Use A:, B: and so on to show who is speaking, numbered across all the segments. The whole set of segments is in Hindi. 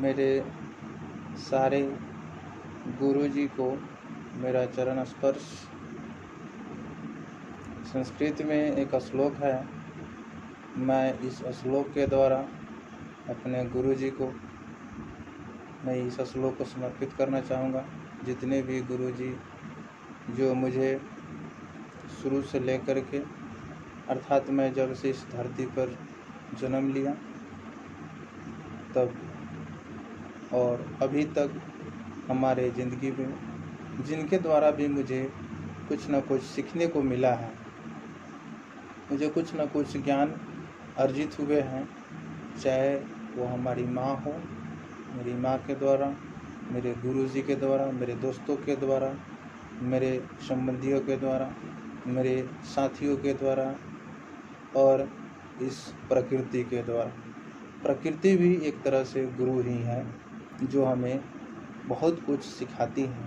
A: मेरे सारे गुरुजी को मेरा चरण स्पर्श। संस्कृत में एक श्लोक है, मैं इस श्लोक के द्वारा अपने गुरुजी को मैं इस श्लोक को समर्पित करना चाहूँगा। जितने भी गुरुजी जो मुझे शुरू से लेकर के अर्थात मैं जब से इस धरती पर जन्म लिया तब और अभी तक हमारे ज़िंदगी में जिनके द्वारा भी मुझे कुछ न कुछ सीखने को मिला है, मुझे कुछ न कुछ ज्ञान अर्जित हुए हैं, चाहे वो हमारी माँ हो, मेरी माँ के द्वारा, मेरे गुरुजी के द्वारा, मेरे दोस्तों के द्वारा, मेरे संबंधियों के द्वारा, मेरे साथियों के द्वारा और इस प्रकृति के द्वारा। प्रकृति भी एक तरह से गुरु ही है जो हमें बहुत कुछ सिखाती है।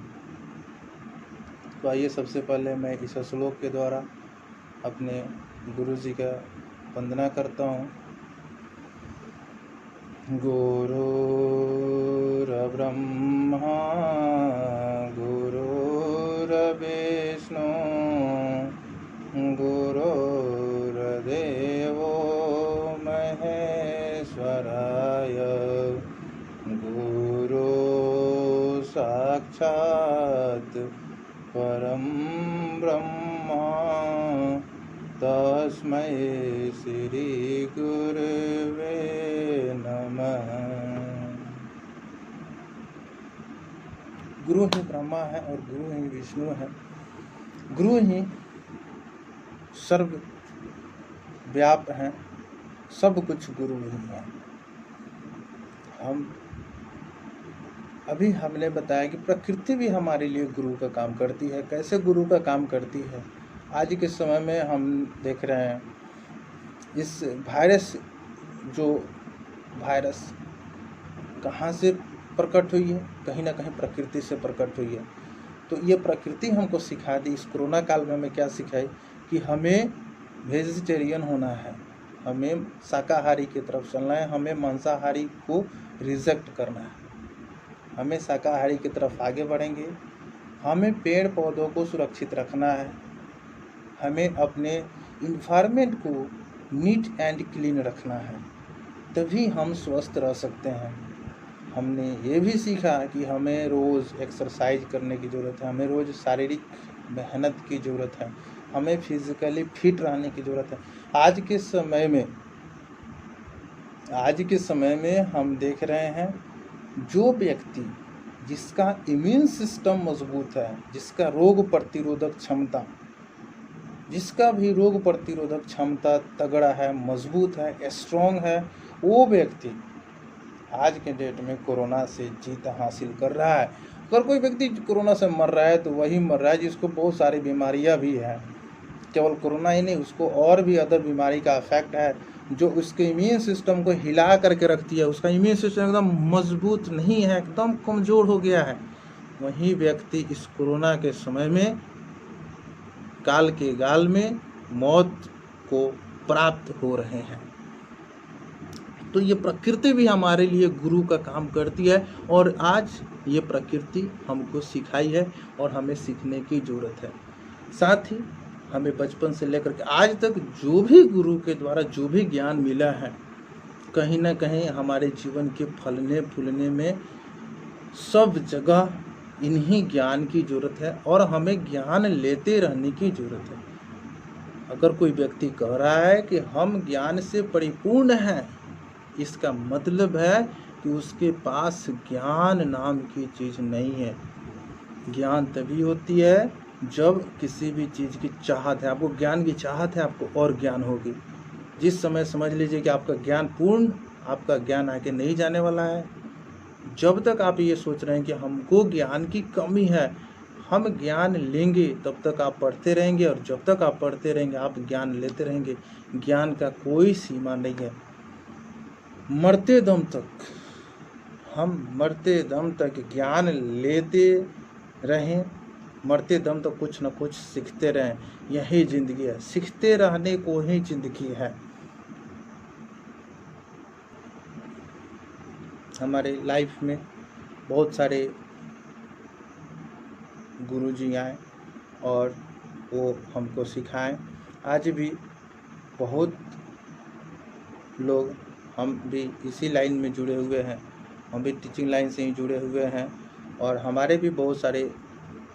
A: तो आइए सबसे पहले मैं इस श्लोक के द्वारा अपने गुरुजी का वंदना करता हूँ। गुरुर्ब्रह्मा गुरुर्विष्णु गुरुर्देवो महेश्वराय गुरु साक्षात् परं ब्रह्मा तस्मै श्री गुरुवे नमः। गुरु ही ब्रह्मा है और गुरु ही विष्णु है। गुरु ही सर्व व्याप हैं, सब कुछ गुरु ही है। हमने बताया कि प्रकृति भी हमारे लिए गुरु का काम करती है। कैसे गुरु का काम करती है? आज के समय में हम देख रहे हैं इस वायरस कहाँ से प्रकट हुई है? कहीं ना कहीं प्रकृति से प्रकट हुई है। तो ये प्रकृति हमको सिखा दी। इस कोरोना काल में हमें क्या सिखाई कि हमें वेजिटेरियन होना है, हमें शाकाहारी की तरफ चलना है, हमें मांसाहारी को रिजेक्ट करना है, हमें शाकाहारी की तरफ आगे बढ़ेंगे, हमें पेड़ पौधों को सुरक्षित रखना है, हमें अपने इन्वायरमेंट को नीट एंड क्लीन रखना है, तभी हम स्वस्थ रह सकते हैं। हमने ये भी सीखा कि हमें रोज़ एक्सरसाइज करने की ज़रूरत है, हमें रोज़ शारीरिक मेहनत की ज़रूरत है, हमें फिजिकली फिट रहने की ज़रूरत है। आज के समय में हम देख रहे हैं जो व्यक्ति जिसका इम्यून सिस्टम मजबूत है, जिसका रोग प्रतिरोधक क्षमता तगड़ा है, मजबूत है, स्ट्रॉन्ग है, वो व्यक्ति आज के डेट में कोरोना से जीत हासिल कर रहा है। अगर कोई व्यक्ति कोरोना से मर रहा है तो वही मर रहा है जिसको बहुत सारी बीमारियां भी हैं। केवल कोरोना ही नहीं, उसको और भी अदर बीमारी का इफेक्ट है जो उसके इम्यून सिस्टम को हिला करके रखती है। उसका इम्यून सिस्टम एकदम मजबूत नहीं है, एकदम कमज़ोर हो गया है। वही व्यक्ति इस कोरोना के समय में काल के गाल में मौत को प्राप्त हो रहे हैं। तो ये प्रकृति भी हमारे लिए गुरु का काम करती है और आज ये प्रकृति हमको सिखाई है और हमें सीखने की ज़रूरत है। साथ ही हमें बचपन से लेकर के आज तक जो भी गुरु के द्वारा जो भी ज्ञान मिला है, कहीं ना कहीं हमारे जीवन के फलने फूलने में सब जगह इन्हीं ज्ञान की ज़रूरत है और हमें ज्ञान लेते रहने की ज़रूरत है। अगर कोई व्यक्ति कह रहा है कि हम ज्ञान से परिपूर्ण हैं, इसका मतलब है कि उसके पास ज्ञान नाम की चीज़ नहीं है। ज्ञान तभी होती है जब किसी भी चीज़ की चाहत है, आपको ज्ञान की चाहत है, आपको और ज्ञान होगी। जिस समय समझ लीजिए कि आपका ज्ञान आगे नहीं जाने वाला है, जब तक आप ये सोच रहे हैं कि हमको ज्ञान की कमी है, हम ज्ञान लेंगे, तब तक आप पढ़ते रहेंगे और जब तक आप पढ़ते रहेंगे आप ज्ञान लेते रहेंगे। ज्ञान का कोई सीमा नहीं है। मरते दम तक ज्ञान लेते रहें, मरते दम तक कुछ न कुछ सीखते रहें। यही ज़िंदगी है, सीखते रहने को ही ज़िंदगी है। हमारे लाइफ में बहुत सारे गुरुजी आए और वो हमको सिखाएं। आज भी बहुत लोग, हम भी इसी लाइन में जुड़े हुए हैं, हम भी टीचिंग लाइन से ही जुड़े हुए हैं और हमारे भी बहुत सारे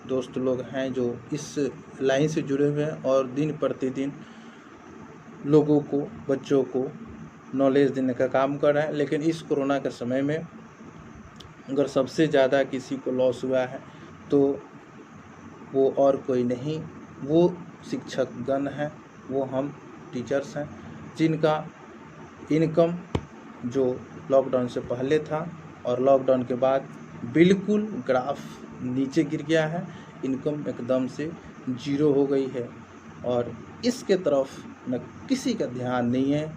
A: दोस्त लोग हैं जो इस लाइन से जुड़े हुए हैं और दिन प्रतिदिन लोगों को, बच्चों को नॉलेज देने का काम कर रहे हैं। लेकिन इस कोरोना के समय में अगर सबसे ज़्यादा किसी को लॉस हुआ है तो वो और कोई नहीं, वो शिक्षकगण हैं, वो हम टीचर्स हैं, जिनका इनकम जो लॉकडाउन से पहले था और लॉकडाउन के बाद बिल्कुल ग्राफ नीचे गिर गया है, इनकम एकदम से जीरो हो गई है और इसके तरफ न किसी का ध्यान नहीं है,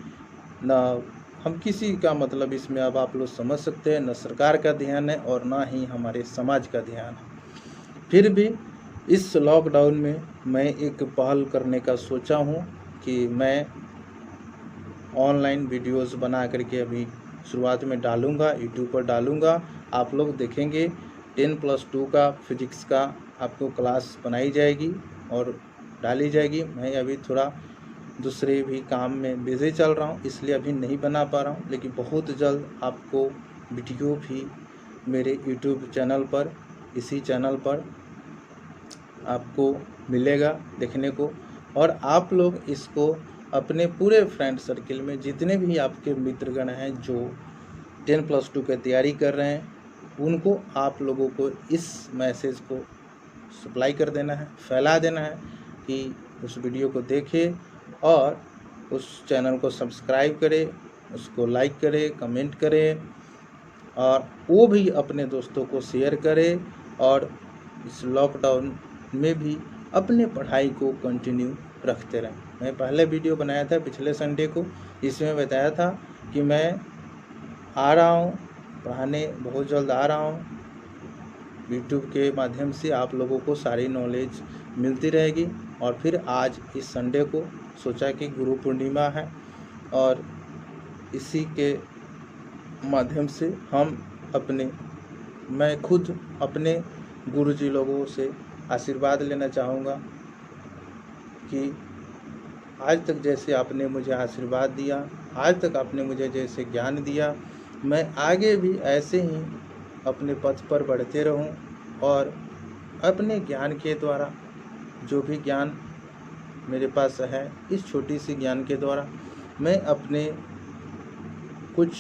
A: न हम किसी का, मतलब इसमें अब आप लोग समझ सकते हैं, न सरकार का ध्यान है और ना ही हमारे समाज का ध्यान है। फिर भी इस लॉकडाउन में मैं एक पहल करने का सोचा हूँ कि मैं ऑनलाइन वीडियोस बना करके अभी शुरुआत में डालूँगा, यूट्यूब पर डालूँगा। आप लोग देखेंगे 10+2 का फिजिक्स का आपको क्लास बनाई जाएगी और डाली जाएगी। मैं अभी थोड़ा दूसरे भी काम में बिज़ी चल रहा हूँ, इसलिए अभी नहीं बना पा रहा हूँ, लेकिन बहुत जल्द आपको वीडियो भी मेरे यूट्यूब चैनल पर, इसी चैनल पर आपको मिलेगा देखने को। और आप लोग इसको अपने पूरे फ्रेंड सर्किल में जितने भी आपके मित्रगण हैं जो 10+2 की तैयारी कर रहे हैं, उनको आप लोगों को इस मैसेज को सप्लाई कर देना है, फैला देना है कि उस वीडियो को देखें और उस चैनल को सब्सक्राइब करें, उसको लाइक करें, कमेंट करें और वो भी अपने दोस्तों को शेयर करें और इस लॉकडाउन में भी अपने पढ़ाई को कंटिन्यू रखते रहें। मैं पहले वीडियो बनाया था पिछले संडे को, इसमें बताया था कि मैं आ रहा हूँ पढ़ाने, बहुत जल्द आ रहा हूँ। यूट्यूब के माध्यम से आप लोगों को सारी नॉलेज मिलती रहेगी। और फिर आज इस संडे को सोचा कि गुरु पूर्णिमा है और इसी के माध्यम से मैं खुद अपने गुरुजी लोगों से आशीर्वाद लेना चाहूँगा कि आज तक जैसे आपने मुझे आशीर्वाद दिया, आज तक आपने मुझे जैसे ज्ञान दिया, मैं आगे भी ऐसे ही अपने पथ पर बढ़ते रहूं और अपने ज्ञान के द्वारा, जो भी ज्ञान मेरे पास है, इस छोटी सी ज्ञान के द्वारा मैं अपने कुछ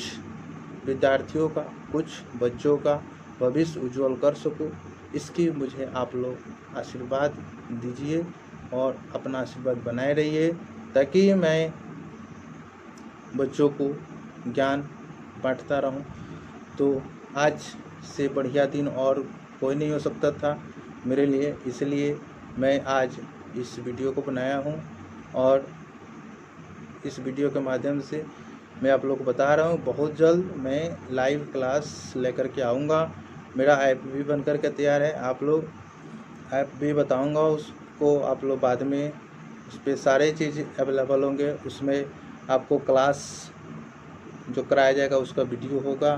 A: विद्यार्थियों का, कुछ बच्चों का भविष्य उज्जवल कर सकूं। इसकी मुझे आप लोग आशीर्वाद दीजिए और अपना आशीर्वाद बनाए रहिए ताकि मैं बच्चों को ज्ञान बांटता रहूं। तो आज से बढ़िया दिन और कोई नहीं हो सकता था मेरे लिए, इसलिए मैं आज इस वीडियो को बनाया हूं और इस वीडियो के माध्यम से मैं आप लोग को बता रहा हूं बहुत जल्द मैं लाइव क्लास लेकर के आऊँगा। मेरा ऐप भी बनकर के तैयार है, आप लोग ऐप भी बताऊंगा उसको, आप लोग बाद में उस पर सारे चीज़ अवेलेबल होंगे। उसमें आपको क्लास जो कराया जाएगा उसका वीडियो होगा,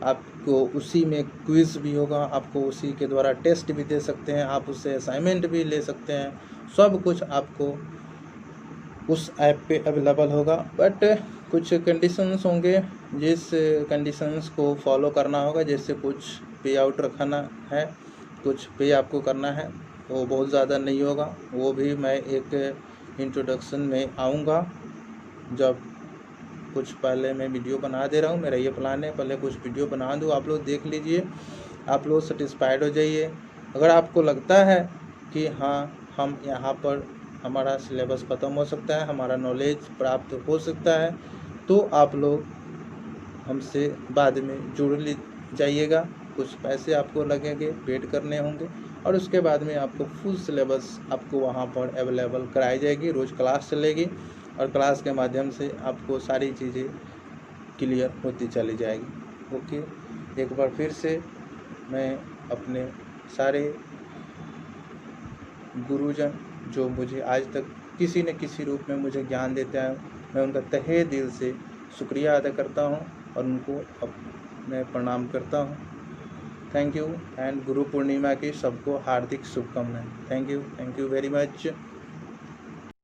A: आपको उसी में क्विज़ भी होगा, आपको उसी के द्वारा टेस्ट भी दे सकते हैं, आप उससे असाइनमेंट भी ले सकते हैं, सब कुछ आपको उस ऐप पे अवेलेबल होगा। बट कुछ कंडीशंस होंगे, जिस कंडीशंस को फॉलो करना होगा, जैसे कुछ पे आउट रखना है, कुछ पे आपको करना है, वो बहुत ज़्यादा नहीं होगा। वो भी मैं एक इंट्रोडक्शन में आऊँगा, जब कुछ पहले मैं वीडियो बना दे रहा हूँ। मेरा ये प्लान है, पहले कुछ वीडियो बना दूँ, आप लोग देख लीजिए, आप लोग सेटिस्फाइड हो जाइए। अगर आपको लगता है कि हाँ, हम यहाँ पर हमारा सिलेबस ख़त्म हो सकता है, हमारा नॉलेज प्राप्त हो सकता है, तो आप लोग हमसे बाद में जुड़ जाइएगा। कुछ पैसे आपको लगेंगे, पेड करने होंगे और उसके बाद में आपको फुल सिलेबस आपको वहाँ पर अवेलेबल कराई जाएगी। रोज़ क्लास चलेगी और क्लास के माध्यम से आपको सारी चीज़ें क्लियर होती चली जाएगी। ओके, एक बार फिर से मैं अपने सारे गुरुजन जो मुझे आज तक किसी न किसी रूप में मुझे ज्ञान देते हैं, मैं उनका तहे दिल से शुक्रिया अदा करता हूं और उनको अब मैं प्रणाम करता हूँ। Thank you and Guru Purnima की सबको हार्दिक शुभकामनाएं। Thank you very much.